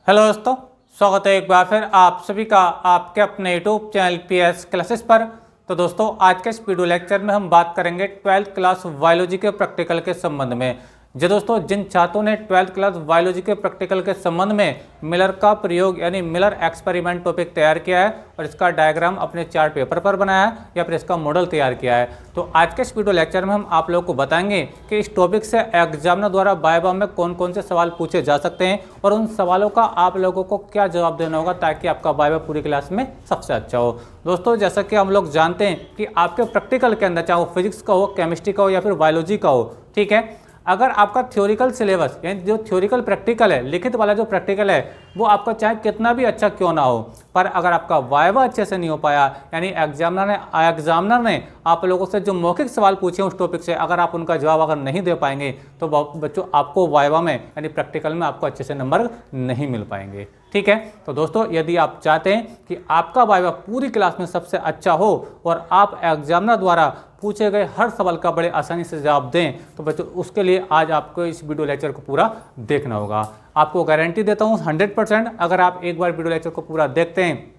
Hello दोस्तों, स्वागत है एक बार फिर आप सभी का आपके अपने यूट्यूब चैनल पीएस क्लासेस पर। तो दोस्तों, आज के इस वीडियो लेक्चर में हम बात करेंगे 12th क्लास बायोलॉजी के प्रैक्टिकल के संबंध में। जी दोस्तों, जिन छात्रों ने 12th क्लास बायोलॉजी के प्रैक्टिकल के संबंध में मिलर का प्रयोग यानी मिलर एक्सपेरिमेंट टॉपिक तैयार किया है और इसका डायग्राम अपने चार्ट पेपर पर बनाया है या फिर इसका मॉडल तैयार किया है, तो आज के इस वीडियो लेक्चर में हम आप लोगों को बताएंगे कि इस टॉपिक से एग्जामिनर द्वारा वाइवा में कौन कौन से सवाल पूछे जा सकते हैं और उन सवालों का आप लोगों को क्या जवाब देना होगा ताकि आपका वाइवा पूरी क्लास में सबसे अच्छा हो। दोस्तों, जैसा कि हम लोग जानते हैं कि आपके प्रैक्टिकल के अंदर चाहे वो फिजिक्स का हो, केमिस्ट्री का हो या फिर बायोलॉजी का हो, ठीक है, अगर आपका थ्योरिकल सिलेबस यानी जो थ्योरिकल प्रैक्टिकल है, लिखित वाला जो प्रैक्टिकल है, वो आपका चाहे कितना भी अच्छा क्यों ना हो, पर अगर आपका वाइवा अच्छे से नहीं हो पाया यानी एग्जामिनर ने आप लोगों से जो मौखिक सवाल पूछे उस टॉपिक से अगर आप उनका जवाब अगर नहीं दे पाएंगे तो बच्चों आपको वाइवा में यानी प्रैक्टिकल में आपको अच्छे से नंबर नहीं मिल पाएंगे। ठीक है, तो दोस्तों, यदि आप चाहते हैं कि आपका वाइवा पूरी क्लास में सबसे अच्छा हो और आप एग्जामिनर द्वारा पूछे गए हर सवाल का बड़े आसानी से जवाब दें, तो बच्चों उसके लिए आज आपको इस वीडियो लेक्चर को पूरा देखना होगा। आपको गारंटी देता हूँ 100%, अगर आप एक बार वीडियो लेक्चर को पूरा देखते हैं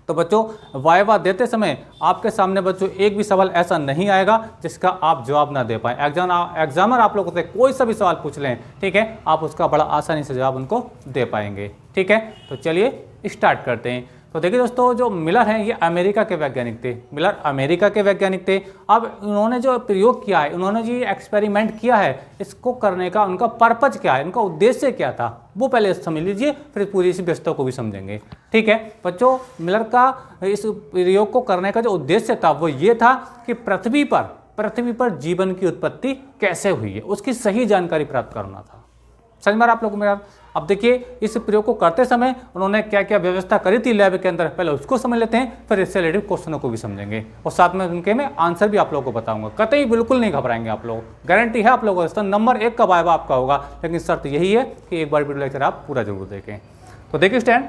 तो बच्चों वाइवा देते समय आपके सामने बच्चों एक भी सवाल ऐसा नहीं आएगा जिसका आप जवाब ना दे पाएँ। एग्जामिनर आप लोगों से कोई सा भी सवाल पूछ लें, ठीक है, आप उसका बड़ा आसानी से जवाब उनको दे पाएंगे। ठीक है, तो चलिए स्टार्ट करते हैं। तो देखिए दोस्तों, जो मिलर हैं ये अमेरिका के वैज्ञानिक थे। मिलर अमेरिका के वैज्ञानिक थे। अब उन्होंने जो प्रयोग किया है, उन्होंने जो ये एक्सपेरिमेंट किया है, इसको करने का उनका पर्पज क्या है, उनका उद्देश्य क्या था, वो पहले समझ लीजिए, फिर पूरी इस व्यवस्था को भी समझेंगे। ठीक है बच्चों, मिलर का इस प्रयोग को करने का जो उद्देश्य था वो ये था कि पृथ्वी पर जीवन की उत्पत्ति कैसे हुई है उसकी सही जानकारी प्राप्त करना था। समझ में आप लोगों को मेरा? अब देखिए, इस प्रयोग को करते समय उन्होंने क्या क्या व्यवस्था करी थी लैब के अंदर, पहले उसको समझ लेते हैं, फिर इससे रिलेटेड क्वेश्चनों को भी समझेंगे और साथ में उनके मैं आंसर भी आप लोगों को बताऊंगा। कतई बिल्कुल नहीं घबराएंगे आप लोग, गारंटी है आप लोगों को नंबर 1 का वाइवा आपका होगा, लेकिन शर्त यही है कि एक बार वीडियो लेक्चर आप पूरा जरूर देखें। तो देखिए स्टैंड,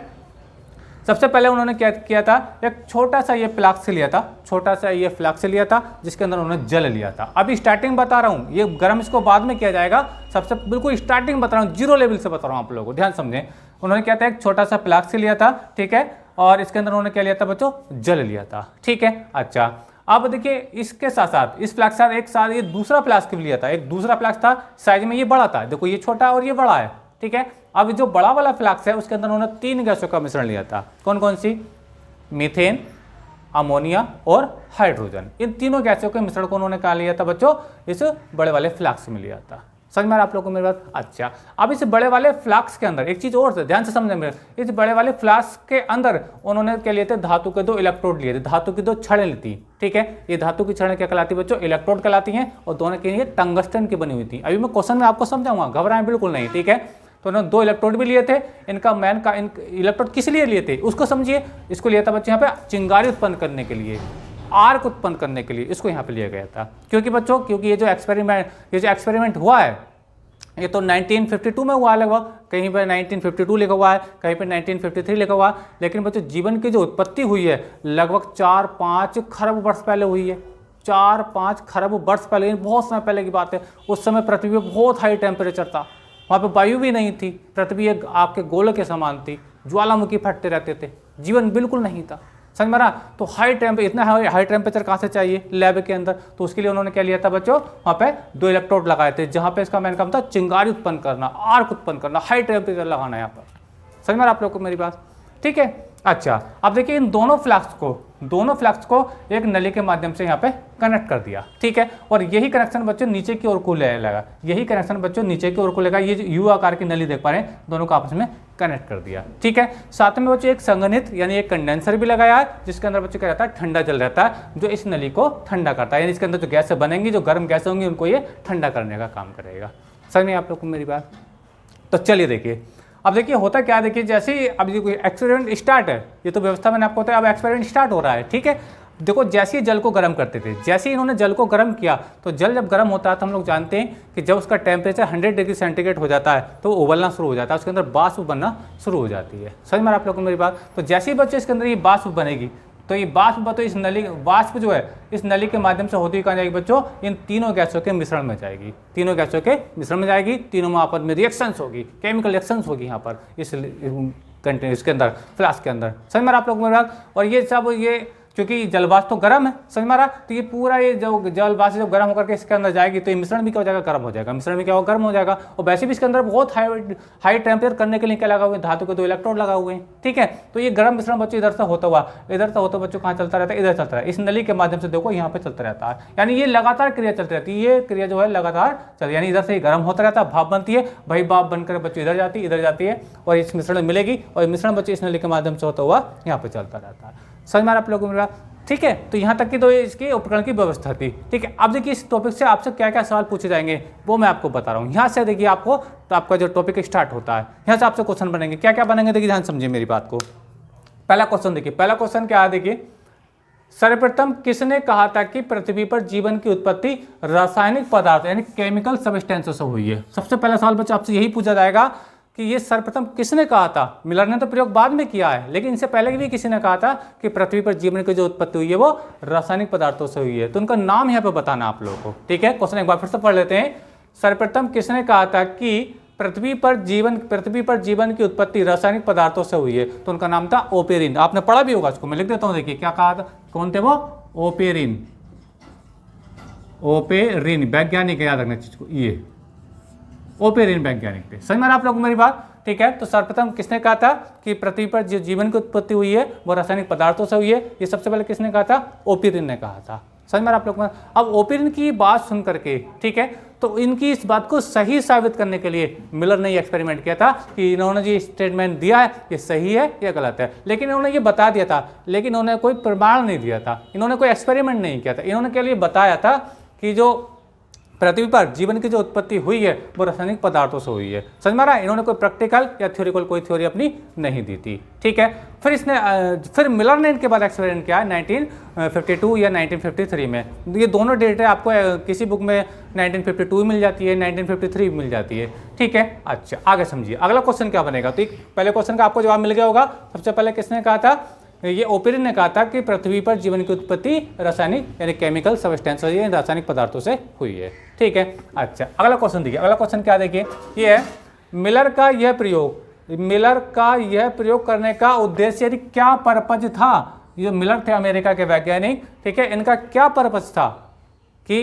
सबसे पहले उन्होंने क्या किया था, एक छोटा सा ये फ्लास्क लिया था, जिसके अंदर उन्होंने जल लिया था। अभी स्टार्टिंग बता रहा हूँ, ये गर्म इसको बाद में किया जाएगा, सबसे बिल्कुल स्टार्टिंग बता रहा हूँ, जीरो लेवल से बता रहा हूँ आप लोगों को, ध्यान समझें। उन्होंने क्या था, एक छोटा सा फ्लास्क लिया था, ठीक है, और इसके अंदर उन्होंने क्या लिया था बच्चों, जल लिया था। ठीक है, अच्छा, अब देखिए इसके साथ साथ इस फ्लास्क साथ एक साथ ये दूसरा फ्लास्क भी लिया था। एक दूसरा फ्लास्क था, साइज में ये बड़ा था, देखो ये छोटा और ये बड़ा है। ठीक है, अब जो बड़ा वाला फ्लास्क है उसके अंदर उन्होंने 3 गैसों का मिश्रण लिया था। कौन कौन सी? मीथेन, अमोनिया और हाइड्रोजन। इन तीनों गैसों के मिश्रण को उन्होंने कहा लिया था बच्चों, इस बड़े वाले फ्लास्क में लिया था। समझ में आप लोगों को मेरी बात? अच्छा, अब इस बड़े वाले फ्लास्क के अंदर एक चीज और ध्यान से समझें मेरे, इस बड़े वाले फ्लास्क के अंदर उन्होंने क्या लिए थे, धातु के 2 इलेक्ट्रोड लिए थे, धातु की 2 छड़ें ली थी। ठीक है, ये धातु की छड़ें क्या कहलाती है बच्चों, इलेक्ट्रोड कहलाती हैं, और दोनों के लिए टंगस्टन की बनी हुई थी। अभी मैं क्वेश्चन में आपको समझाऊंगा, घबराएं बिल्कुल नहीं। ठीक है, तो उन्होंने 2 इलेक्ट्रोड भी लिए थे। इनका इलेक्ट्रोड किस लिए लिए थे उसको समझिए। इसको लिया था बच्चों यहाँ पे चिंगारी उत्पन्न करने के लिए, आर्क उत्पन्न करने के लिए इसको यहाँ पे लिया गया था। क्योंकि ये जो एक्सपेरिमेंट हुआ है ये तो 1952 में हुआ है लगभग, कहीं पर 1952 लिखा हुआ है, कहीं पर 1953 लिखा हुआ है, लेकिन बच्चों जीवन की जो उत्पत्ति हुई है लगभग 4-5 खरब वर्ष पहले हुई है। 4-5 खरब वर्ष पहले, बहुत समय पहले की बात है। उस समय पृथ्वी पर बहुत हाई टेम्परेचर था, वहाँ पे वायु भी नहीं थी, पृथ्वी एक आपके गोले के समान थी, ज्वालामुखी फटते रहते थे, जीवन बिल्कुल नहीं था। समझ में रहा? तो इतना हाई टेम्परेचर कहाँ से चाहिए लैब के अंदर, तो उसके लिए उन्होंने क्या लिया था बच्चों, वहाँ पे 2 इलेक्ट्रोड लगाए थे, जहाँ पे इसका मेन काम था चिंगारी उत्पन्न करना, आर्क उत्पन्न करना, हाई टेम्परेचर लगाना यहाँ पर। समझ में आप लोग को मेरी बात? ठीक है, अच्छा, अब देखिए इन दोनों फ्लास्क को एक नली के माध्यम से यहाँ पे कनेक्ट कर दिया। ठीक है, और यही कनेक्शन बच्चों नीचे की ओर को लेगा, ये जो यू आकार की नली देख पा रहे हैं, दोनों को आपस में कनेक्ट कर दिया। ठीक है, साथ में बच्चों एक संघनित यानी एक कंडेंसर भी लगाया है, जिसके अंदर बच्चों क्या रहता है, ठंडा जल रहता है, जो इस नली को ठंडा करता है, यानी इसके अंदर जो गैसें बनेंगी, जो गर्म गैसें होंगी, उनको ये ठंडा करने का काम करेगा। समझ में आप लोग को मेरी बात? तो चलिए देखिए, अब देखिए होता क्या है, देखिए जैसे ही अब ये कोई एक्सपेरिमेंट स्टार्ट है, ये तो व्यवस्था मैंने आपको बताया, अब एक्सपेरिमेंट स्टार्ट हो रहा है। ठीक है, देखो जैसे ही जल को गर्म करते थे, जैसे ही इन्होंने जल को गर्म किया, तो जल जब गर्म होता है तो हम लोग जानते हैं कि जब उसका टेम्परेचर 100 डिग्री सेंटीग्रेड हो जाता है तो उबलना शुरू हो जाता है, उसके अंदर वाष्प बनना शुरू हो जाती है। समझ में आप लोगों को मेरी बात? तो जैसे ही बच्चे इसके अंदर ये वाष्प बनेगी, तो ये वाष्प बच्चों इस नली, वाष्प जो है इस नली के माध्यम से होती कहाँ जाएगी बच्चों, इन तीनों गैसों के मिश्रण में जाएगी, तीनों गैसों के मिश्रण में जाएगी, तीनों में आपस में रिएक्शंस होगी, केमिकल रिएक्शंस होगी यहाँ पर इस कंटेनर इसके अंदर, फ्लास्क के अंदर। समझ में आ रहा आप लोगों को मेरी बात। और ये सब ये क्योंकि जलवाष्प तो गर्म है, समझ में आ रहा, तो ये पूरा ये जो जलवाष्प जब गर्म होकर के इसके अंदर जाएगी तो ये मिश्रण भी क्या हो जाएगा, गर्म हो जाएगा, मिश्रण भी क्या होगा, गर्म हो जाएगा। और वैसे भी इसके अंदर बहुत हाई टेम्परेचर करने के लिए क्या लगा हुए हैं, धातु के 2 इलेक्ट्रोड लगा हुए हैं, ठीक है। तो ये गर्म मिश्रण बच्चों इधर से होता हुआ बच्चों कहाँ चलता रहता है, इधर चलता है, इस नली के माध्यम से देखो यहाँ पे चलता रहता है, यानी ये लगातार क्रिया चलती रहती है, ये क्रिया जो है लगातार चल, यानी इधर से गर्म होता रहता है, भाप बनती है, वही भाप बनकर बच्चों इधर जाती है और इस मिश्रण में मिलेगी, और मिश्रण बच्चों इस नली के माध्यम से होता हुआ यहाँ पे चलता रहता है। समझ में आ रहा आप लोगों को, ठीक है। तो यहाँ तक की तो इसकी उपकरण की व्यवस्था थी, ठीक है। अब देखिए इस टॉपिक से आपसे क्या क्या सवाल पूछे जाएंगे वो मैं आपको बता रहा हूँ। यहाँ से देखिए आपको, तो आपका जो टॉपिक स्टार्ट होता है यहाँ से आपसे क्वेश्चन बनेंगे, क्या क्या बनेंगे देखिए, ध्यान समझिए मेरी बात को। पहला क्वेश्चन देखिए, पहला क्वेश्चन क्या है देखिए, सर्वप्रथम किसने कहा था कि पृथ्वी पर जीवन की उत्पत्ति रासायनिक पदार्थ यानी केमिकल सब्सटेंसों से हुई है। सबसे पहला सवाल बच्चों आपसे यही पूछा जाएगा कि ये सर्वप्रथम किसने कहा था। मिलर ने तो प्रयोग बाद में किया है, लेकिन इनसे पहले भी किसी ने कहा था कि पृथ्वी पर जीवन की जो उत्पत्ति हुई है वो रासायनिक पदार्थों से हुई है। तो उनका नाम यहाँ पे बताना आप लोगों को, ठीक है। क्वेश्चन एक बार फिर से पढ़ लेते हैं। सर्वप्रथम किसने कहा था कि पृथ्वी पर जीवन की उत्पत्ति रासायनिक पदार्थों से हुई है, तो उनका नाम था ओपेरिन। आपने पढ़ा भी होगा इसको, मैं लिख देता हूँ, देखिए क्या कहा था, कौन थे वो, ओपेरिन। ओपेरिन वैज्ञानिक, याद रखना चीज को, ये ओपेरिन वैज्ञानिक थे। समझ में आप लोगों को मेरी बात, ठीक है। तो सर्वप्रथम किसने कहा था कि पृथ्वी पर जो जीवन की उत्पत्ति हुई है वो रासायनिक पदार्थों से हुई है, ये सबसे पहले किसने कहा था, ओपेरिन ने कहा था। समझ में आप लोग। अब ओपेरिन की बात सुन करके, ठीक है, तो इनकी इस बात को सही साबित करने के लिए मिलर ने ये एक्सपेरिमेंट किया था कि इन्होंने जो स्टेटमेंट दिया है ये सही है या गलत है, लेकिन इन्होंने ये बता दिया था, लेकिन इन्होंने कोई प्रमाण नहीं दिया था, इन्होंने कोई एक्सपेरिमेंट नहीं किया था, इन्होंने के लिए बताया था कि जो पृथ्वी पर जीवन की जो उत्पत्ति हुई है वो रासायनिक पदार्थों से हुई है। समझ में आ रहा है, इन्होंने कोई प्रैक्टिकल या थ्योरिकल कोई थ्योरी अपनी नहीं दी थी, ठीक है। फिर मिलर ने इनके बाद एक्सपेरिमेंट किया 1952 या 1953 में। ये दोनों डेट है, आपको किसी बुक में 1952 मिल जाती है, 1953 मिल जाती है, ठीक है। अच्छा आगे समझिए, अगला क्वेश्चन क्या बनेगा। तो पहले क्वेश्चन का आपको जवाब मिल गया होगा। सबसे पहले किसने कहा था, ये ओपेरिन ने कहा था कि पृथ्वी पर जीवन की उत्पत्ति रासायनिक यानी केमिकल सब्सटेंस यानी रासायनिक पदार्थों से हुई है, ठीक है। अच्छा अगला क्वेश्चन देखिए, अगला क्वेश्चन क्या देखिए, ये है मिलर का यह प्रयोग करने का उद्देश्य यानी क्या पर्पज था। ये मिलर थे अमेरिका के वैज्ञानिक, ठीक है, इनका क्या पर्पज था कि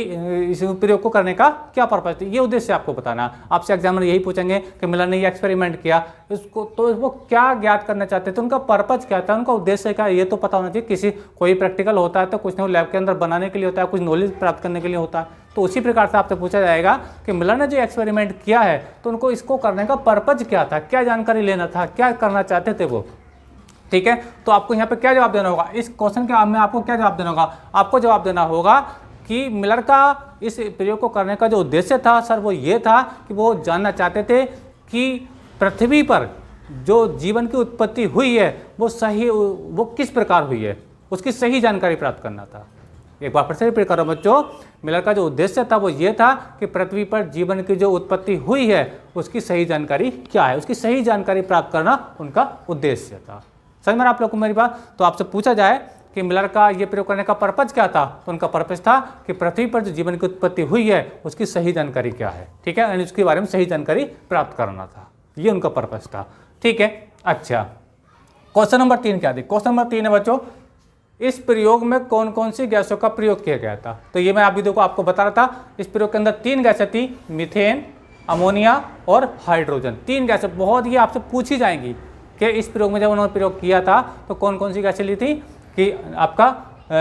इस प्रयोग को करने का क्या पर्पज थी, ये उद्देश्य आपको बताना। आपसे एग्जामिनर यही पूछेंगे कि मिलर ने ये एक्सपेरिमेंट किया इसको, तो वो क्या ज्ञात करना चाहते थे, उनका पर्पज क्या था, उनका उद्देश्य क्या, ये तो पता होना चाहिए। कोई प्रैक्टिकल होता है तो कुछ ना लैब के अंदर बनाने के लिए होता है, कुछ नॉलेज प्राप्त करने के लिए होता है, तो उसी प्रकार से आपसे पूछा जाएगा कि मिलर ने जो एक्सपेरिमेंट किया है तो उनको इसको करने का पर्पज क्या था, क्या जानकारी लेना था, क्या करना चाहते थे वो, ठीक है। तो आपको यहाँ पे क्या जवाब देना होगा, इस क्वेश्चन के में आपको क्या जवाब देना होगा, आपको जवाब देना होगा कि मिलर का इस प्रयोग को करने का जो उद्देश्य था सर वो ये था कि वो जानना चाहते थे कि पृथ्वी पर जो जीवन की उत्पत्ति हुई है वो किस प्रकार हुई है, उसकी सही जानकारी प्राप्त करना था। एक बार फिर से रिपीट करो बच्चों, मिलर का जो उद्देश्य था वो ये था कि पृथ्वी पर जीवन की जो उत्पत्ति हुई है उसकी सही जानकारी क्या है, उसकी सही जानकारी प्राप्त करना उनका उद्देश्य था। समझ में आप लोग को मेरी बात। तो आपसे पूछा जाए कि मिलर का ये प्रयोग करने का पर्पज क्या था, तो उनका पर्पज था कि पृथ्वी पर जो जीवन की उत्पत्ति हुई है उसकी सही जानकारी क्या है, ठीक है, यानी उसके बारे में सही जानकारी प्राप्त करना था, ये उनका पर्पज था, ठीक है। अच्छा क्वेश्चन नंबर 3 क्या थी, क्वेश्चन नंबर 3 है बच्चों, इस प्रयोग में कौन कौन सी गैसों का प्रयोग किया गया था। तो ये मैं अभी देखो आपको बता रहा था, इस प्रयोग के अंदर 3 गैसें थी, मीथेन, अमोनिया और हाइड्रोजन। 3 गैसें बहुत ही आपसे पूछी जाएंगी कि इस प्रयोग में जब उन्होंने प्रयोग किया था तो कौन कौन सी गैसें ली थी, कि आपका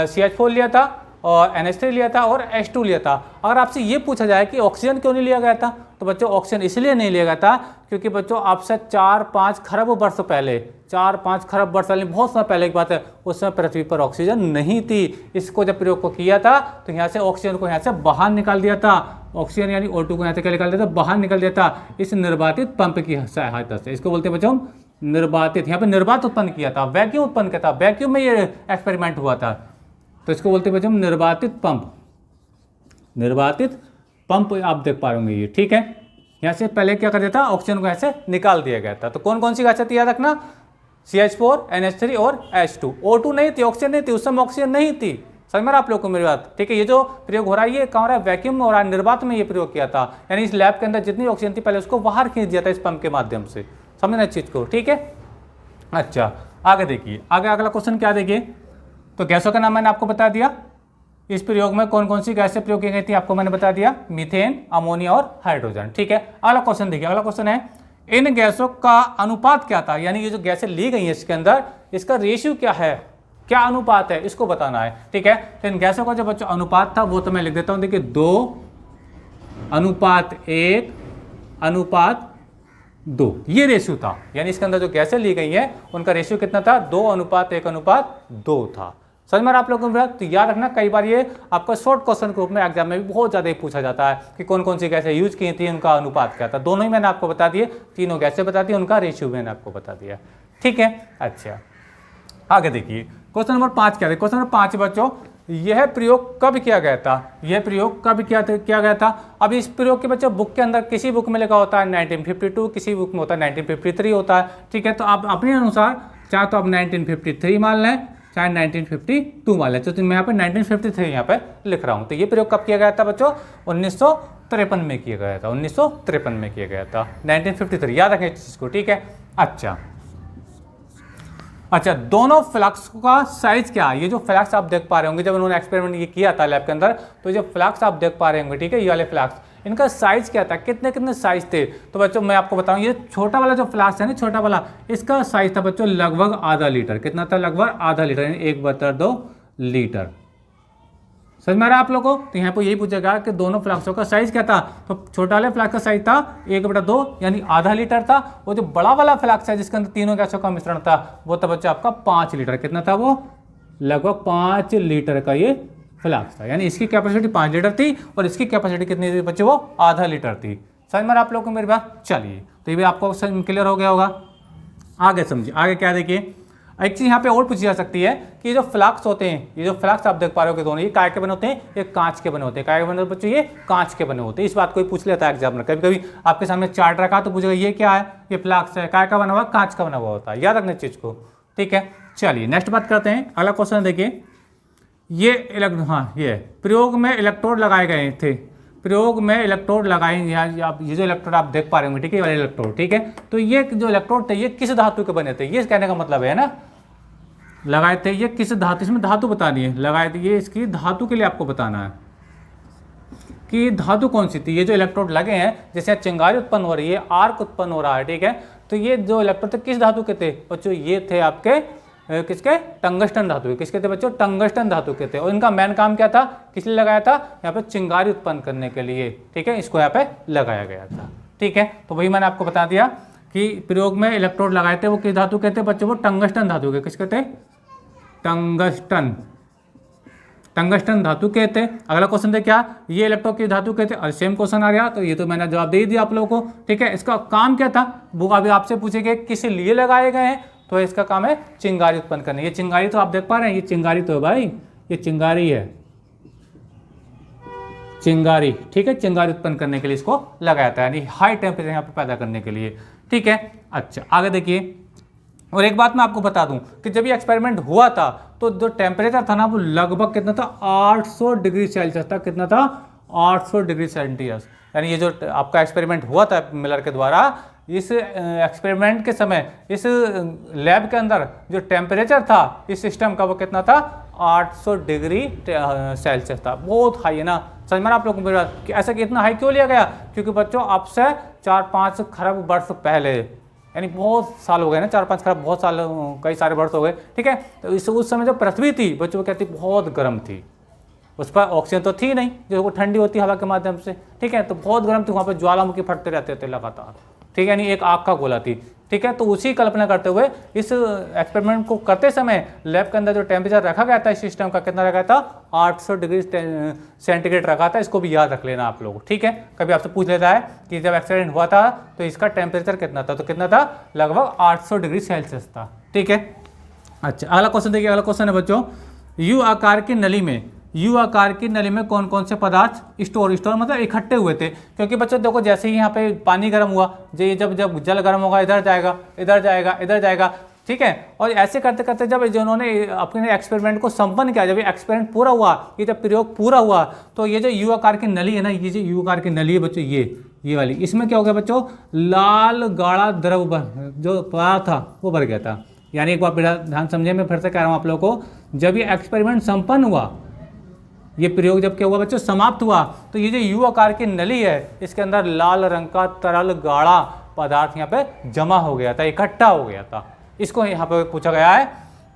CH4 लिया था और NH3 लिया था और H2 लिया था। अगर आपसे ये पूछा जाए कि ऑक्सीजन क्यों नहीं लिया गया था, तो बच्चों ऑक्सीजन इसलिए नहीं लिया गया था क्योंकि बच्चों आपसे 4-5 खरब वर्ष पहले, 4-5 खरब वर्ष पहले, बहुत समय पहले की बात है, उस समय पृथ्वी पर ऑक्सीजन नहीं थी। इसको जब प्रयोग को किया था तो यहाँ से ऑक्सीजन को यहाँ से बाहर निकाल दिया था, ऑक्सीजन यानी O2 को यहाँ से क्या निकाल दिया था, बाहर निकाल दिया था इस निर्वातित पंप की सहायता से। इसको बोलते हैं बच्चों निर्वातित, यहाँ पे निर्वात उत्पन्न किया था, वैक्यूम उत्पन्न किया था, वैक्यूम में ये एक्सपेरिमेंट हुआ था, तो इसको बोलते हैं बच्चों निर्वातित पंप। निर्वातित पंप आप देख पा रहे ये, ठीक है। यहाँ से पहले क्या कर दिया था, ऑक्सीजन को यहाँ से निकाल दिया गया था। तो कौन कौन सी गैसें थी याद रखना, CH4 NH3 और H2। O2 नहीं थी, ऑक्सीजन नहीं थी, उस समय ऑक्सीजन नहीं थी। समझ में आप लोग को मेरी बात? ठीक है, ये जो प्रयोग हो रहा है ये कहाँ हो रहा है? वैक्यूम में हो रहा है, निर्वात में ये प्रयोग किया था। यानी इस लैब के अंदर जितनी ऑक्सीजन थी पहले उसको बाहर खींच दिया था इस पंप के माध्यम से। समझना इस चीज को, ठीक है। अच्छा आगे देखिए, आगे अगला क्वेश्चन क्या देखिए, तो गैसों का नाम मैंने आपको बता दिया। इस प्रयोग में कौन कौन सी गैसें प्रयोग की गई थी आपको मैंने बता दिया, मीथेन, अमोनिया और हाइड्रोजन। ठीक है, अगला क्वेश्चन देखिए, अगला क्वेश्चन है इन गैसों का अनुपात क्या था, यानी ये जो गैसें ली गई हैं इसके अंदर इसका रेशियो क्या है, क्या अनुपात है, इसको बताना है। ठीक है, तो इन गैसों का जो बच्चों अनुपात था वो तो मैं लिख देता हूं, देखिए 2:1:2 ये रेशियो था। यानी इसके अंदर जो गैसें ली गई हैं उनका रेशियो कितना था? 2:1:2 था। समझ में आप लोगों को? तो याद रखना, कई बार ये आपका शॉर्ट क्वेश्चन के रूप में एग्जाम में भी बहुत ज़्यादा ही पूछा जाता है कि कौन कौन सी गैसें यूज की थी, उनका अनुपात क्या था। दोनों ही मैंने आपको बता दिए, तीनों गैसें बता दी, उनका रेशियो मैंने आपको बता दिया। ठीक है, अच्छा आगे देखिए क्वेश्चन नंबर 5 क्या है। क्वेश्चन नंबर 5 बच्चों, यह प्रयोग कब किया गया था, यह प्रयोग कब किया गया था। अब इस प्रयोग के बच्चों बुक के अंदर किसी बुक में लिखा होता है 1952, किसी बुक में होता है 1953 होता है। ठीक है, तो आप अपने अनुसार चाहे तो आप 1953 मान लें, चाहे 1952 मान लें। तो मैं यहाँ पे 1953 यहाँ पे लिख रहा हूँ। तो ये प्रयोग कब किया गया था बच्चों? 1953 में किया गया था, 1953 में किया गया था, 1953। याद रखें इस चीज़ को, ठीक है। अच्छा दोनों फ्लक्स का साइज क्या है? ये जो फ्लक्स आप देख पा रहे होंगे, जब उन्होंने एक्सपेरिमेंट ये किया था लैब के अंदर, तो जो फ्लक्स आप देख पा रहे होंगे, ठीक है, ये वाले फ्लक्स, इनका साइज क्या था, कितने कितने साइज थे? तो बच्चों मैं आपको बताऊं, ये छोटा वाला जो फ्लास्क है ना, छोटा वाला, इसका साइज था बच्चों लगभग आधा लीटर। कितना था? लगभग आधा लीटर, यानी 1/2 लीटर। समझ में आ रहा है आप लोगों को? तो यहाँ पर यही पूछेगा कि दोनों फ्लास्कों का साइज क्या था। तो छोटा वाले फ्लास्क का साइज था 1/2 यानी आधा लीटर था। वो जो बड़ा वाला फ्लास्क है जिसके अंदर तीनों गैसों का मिश्रण था वो था बच्चों आपका 5 लीटर। कितना था वो? लगभग 5 लीटर का ये फ्लास्क था। यानी इसकी कैपेसिटी 5 लीटर थी और इसकी कैपेसिटी कितनी थी बच्चों? वो आधा लीटर थी। समझ में आप लोगों को मेरी बात? चलिए, तो ये भी आपको क्लियर हो गया होगा। आगे समझिए, आगे क्या देखिए, एक चीज यहाँ पे और पूछी जा सकती है कि ये जो फ्लास्क होते हैं, ये जो फ्लास्क आप देख पा रहे हो कि दोनों ये काय के बने होते हैं, ये कांच के बने होते हैं। काय के बने होते हैं बच्चों? ये कांच के बने होते हैं। इस बात को ही पूछ लेता है एग्जामिनर। कभी कभी आपके सामने चार्ट रखा तो पूछेगा ये क्या है, ये फ्लास्क है, काय का बना हुआ, कांच का बना हुआ होता है। याद रखना चीज को, ठीक है। चलिए नेक्स्ट बात करते हैं, अगला क्वेश्चन देखिए। ये ये प्रयोग में इलेक्ट्रोड लगाए गए थे, प्रयोग में इलेक्ट्रोड लगाए, ये जो इलेक्ट्रोड आप देख पा रहे होंगे, ठीक है, ये वाले इलेक्ट्रोड, ठीक है। तो ये जो इलेक्ट्रोड थे ये किस धातु के बने थे, ये कहने का मतलब है ना, लगाए थे ये किस धातु, इसमें धातु बतानी है, लगाए थे ये इसकी धातु के लिए आपको बताना है कि धातु कौन सी थी। ये जो इलेक्ट्रोड लगे हैं, जैसे चिंगारी उत्पन्न हो रही है, आर्क उत्पन्न हो रहा है, ठीक है, तो ये जो इलेक्ट्रोड थे किस धातु के थे बच्चों? ये थे आपके किसके? टंगस्टन धातु के। किसके थे बच्चों? टंगस्टन धातु के थे। और इनका मेन काम क्या था, किस लिए लगाया था? यहाँ पे चिंगारी उत्पन्न करने के लिए, ठीक है, इसको यहाँ पे लगाया गया था। ठीक है, तो वही मैंने आपको बता दिया कि प्रयोग में इलेक्ट्रोड लगाए थे वो किस धातु के थे बच्चों? वो टंगस्टन धातु के। किसके थे? टंगस्टन, टंगस्टन धातु के थे। अगला क्वेश्चन थे क्या, ये इलेक्ट्रोड की धातु के थे, और सेम क्वेश्चन आ गया, तो ये तो मैंने जवाब दे दिया आप लोगों को। ठीक है, इसका काम क्या था वो अभी आपसे पूछेंगे, किस लिए लगाए गए हैं, तो इसका काम है चिंगारी उत्पन्न करने। ये चिंगारी तो आप देख पा रहे हैं, ये चिंगारी तो है भाई, ये चिंगारी है, चिंगारी, ठीक है, चिंगारी उत्पन्न करने के लिए इसको लगाया था, यानी हाई टेम्परेचर यहाँ पे पैदा करने के लिए। ठीक है, अच्छा आगे देखिए, और एक बात मैं आपको बता दूं कि जब ये एक्सपेरिमेंट हुआ था तो जो टेम्परेचर था ना वो लगभग कितना था? 800 डिग्री सेल्सियस था। कितना था? 800 डिग्री सेल्सियस। यानी ये जो आपका एक्सपेरिमेंट हुआ था मिलर के द्वारा, इस एक्सपेरिमेंट के समय इस लैब के अंदर जो टेम्परेचर था इस सिस्टम का वो कितना था? 800 डिग्री सेल्सियस था। बहुत हाई है ना। समझ में आप लोगों को कि ऐसा कि इतना हाई क्यों लिया गया? क्योंकि बच्चों अब से 4-5 खरब वर्ष पहले, यानी बहुत साल हो गए ना, 4-5 खरब, बहुत साल, कई सारे वर्ष हो गए, ठीक है। तो उस समय जो पृथ्वी थी बच्चों वो कहती बहुत गर्म थी, उस पर ऑक्सीजन तो थी नहीं जो ठंडी होती हवा के माध्यम से, ठीक है, तो बहुत गर्म थी, वहाँ पर ज्वालामुखी फटते रहते थे लगातार, ठीक है, यानी एक आग का गोला थी, ठीक है। तो उसी कल्पना करते हुए इस एक्सपेरिमेंट को करते समय लैब के अंदर जो टेम्परेचर रखा गया था इस सिस्टम का, कितना रखा था? 800 डिग्री सेंटीग्रेड रखा था। इसको भी याद रख लेना आप लोग, ठीक है। कभी आपसे पूछ लेता है कि जब एक्सीडेंट हुआ था तो इसका टेम्परेचर कितना था, तो कितना था? लगभग 800 डिग्री सेल्सियस था, ठीक है। अच्छा अगला क्वेश्चन देखिए, अगला क्वेश्चन है बच्चों, यू आकार की नली में, यू आकार की नली में कौन कौन से पदार्थ स्टोर मतलब इकट्ठे हुए थे? क्योंकि बच्चों देखो जैसे ही यहाँ पे पानी गर्म हुआ, जब जल गर्म होगा इधर जाएगा, इधर जाएगा, इधर जाएगा, ठीक है। और ऐसे करते करते जब जिन्होंने अपने एक्सपेरिमेंट को संपन्न किया, जब ये एक्सपेरिमेंट पूरा हुआ, ये जब प्रयोग पूरा हुआ, तो ये जो यू आकार की नली है ना, ये जो यू आकार की नली है बच्चों, ये वाली, इसमें क्या हो गया बच्चों, लाल गाढ़ा द्रव जो पदार्थ था वो भर गया था। यानी एक बार ध्यान समझे, मैं फिर से कह रहा हूँ आप लोगों को, जब ये एक्सपेरिमेंट संपन्न हुआ, ये प्रयोग जब क्या हुआ बच्चों, समाप्त हुआ, तो ये जो यू आकार की नली है, इसके अंदर लाल रंग का तरल गाढ़ा पदार्थ यहाँ पे जमा हो गया था, इकट्ठा हो गया था। इसको यहाँ पे पूछा गया है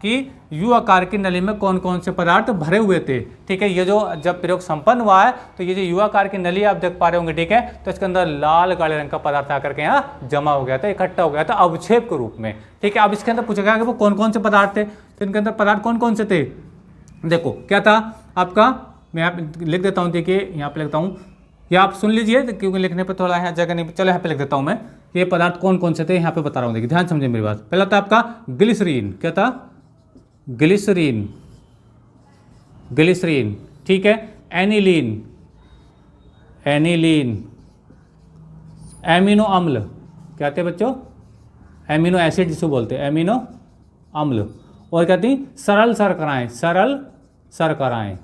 कि यू आकार की नली में कौन कौन से पदार्थ भरे हुए थे। ठीक है, ये जो जब प्रयोग संपन्न हुआ है, तो ये जो यू आकार की नली आप देख पा रहे होंगे, ठीक है, तो इसके अंदर लाल गाढ़े रंग का पदार्थ आकर के यहाँ जमा हो गया था, इकट्ठा हो गया था अवक्षेप के रूप में। ठीक है, अब इसके अंदर पूछा गया कि वो कौन कौन से पदार्थ थे, तो इनके अंदर पदार्थ कौन कौन से थे। देखो क्या था आपका, मैं यहाँ पे लिख देता हूँ, देखिए यहाँ पे लिखता हूँ, या आप सुन लीजिए क्योंकि लिखने पे थोड़ा यहाँ जगह नहीं, चलो यहाँ पे लिख देता हूँ मैं, ये पदार्थ कौन कौन से थे यहाँ पे बता रहा हूँ, देखिए ध्यान समझिए मेरी बात। पहला था आपका ग्लिसरीन, क्या था, ग्लिसरीन, ग्लिसरीन, ठीक है, एनिलीन, एनिलीन, एमिनो अम्ल, क्या थे बच्चों, एमिनो एसिड जिसको बोलते हैं, एमिनो अम्ल, और क्या थी, सरल शर्कराएं, सरल शर्कराएं।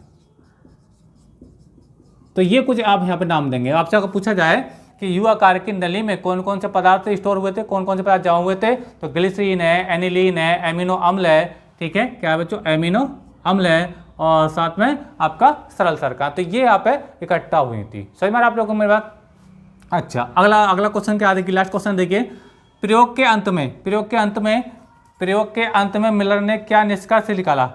तो ये कुछ आप यहाँ पे नाम देंगे। आपसे अगर पूछा जाए कि यू आकार की नली में कौन कौन से पदार्थ स्टोर हुए थे, कौन कौन से पदार्थ जमा हुए थे, तो ग्लिसरीन है, एनिलीन है, एमिनो अम्ल है, ठीक है, क्या बच्चों, एमिनो अम्ल है, और साथ में आपका सरल शर्करा, तो ये यहाँ पे इकट्ठा हुई थी। समझ में आप लोगों को मेरी बात। अच्छा, अगला क्वेश्चन क्या देखिए, लास्ट क्वेश्चन देखिए, प्रयोग के अंत में मिलर ने क्या निष्कर्ष निकाला।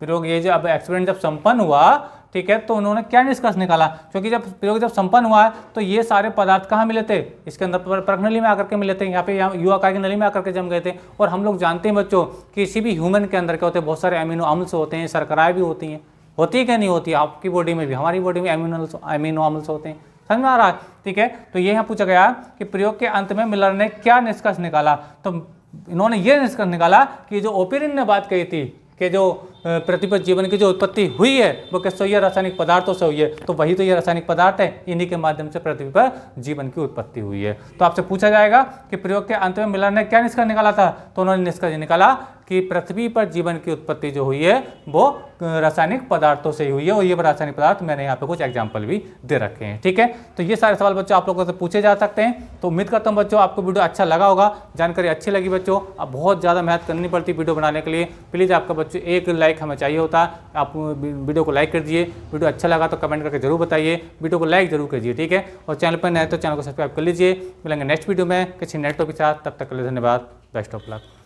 प्रयोग, ये जो अब एक्सपेरिमेंट जब संपन्न हुआ, ठीक है, तो उन्होंने क्या निष्कर्ष निकाला, क्योंकि जब प्रयोग जब संपन्न हुआ है, तो ये सारे पदार्थ कहाँ मिले थे, इसके अंदर परख नली में आकर के मिले थे, यहाँ पे यू आकार की नली में आकर के जम गए थे। और हम लोग जानते हैं बच्चों, किसी भी ह्यूमन के अंदर क्या होते हैं, बहुत सारे एमिनो अम्ल होते हैं, शर्कराएं भी होती हैं, होती है क्या नहीं होती, आपकी बॉडी में भी, हमारी बॉडी में एमिनो अम्ल होते हैं, समझ में आ रहा है। ठीक है, तो ये यहाँ पूछा गया कि प्रयोग के अंत में मिलर ने क्या निष्कर्ष निकाला, तो इन्होंने ये निष्कर्ष निकाला कि जो ओपेरिन ने बात कही थी कि जो पृथ्वी पर जीवन की जो उत्पत्ति हुई है वो किससे हुई है, रासायनिक पदार्थों से हुई है, तो वही तो ये रासायनिक पदार्थ है, इन्हीं के माध्यम से पृथ्वी पर जीवन की उत्पत्ति हुई है। तो आपसे पूछा जाएगा कि प्रयोग के अंत में मिलर ने क्या निष्कर्ष निकाला था, तो उन्होंने निष्कर्ष निकाला कि पृथ्वी पर जीवन की उत्पत्ति जो हुई है वो रासायनिक पदार्थों से ही हुई है, और ये रासायनिक पदार्थ मैंने यहाँ पे कुछ एग्जाम्पल भी दे रखे हैं। ठीक है, तो ये सारे सवाल बच्चों आप लोगों से पूछे जा सकते हैं। तो उम्मीद करता हूँ बच्चों आपको वीडियो अच्छा लगा होगा, जानकारी अच्छी लगी बच्चों। अब बहुत ज़्यादा मेहनत करनी पड़ती वीडियो बनाने के लिए, प्लीज़ आपका बच्चों एक लाइक हमें चाहिए होता है, आप वीडियो को लाइक कर दीजिए। वीडियो अच्छा लगा तो कमेंट करके जरूर बताइए, वीडियो को लाइक जरूर कीजिए, ठीक है, और चैनल पर नए तो चैनल को सब्सक्राइब कर लीजिए। मिलेंगे नेक्स्ट वीडियो में किसी नेट टॉपिक के साथ, तब तक के लिए धन्यवाद, बेस्ट ऑफ लक।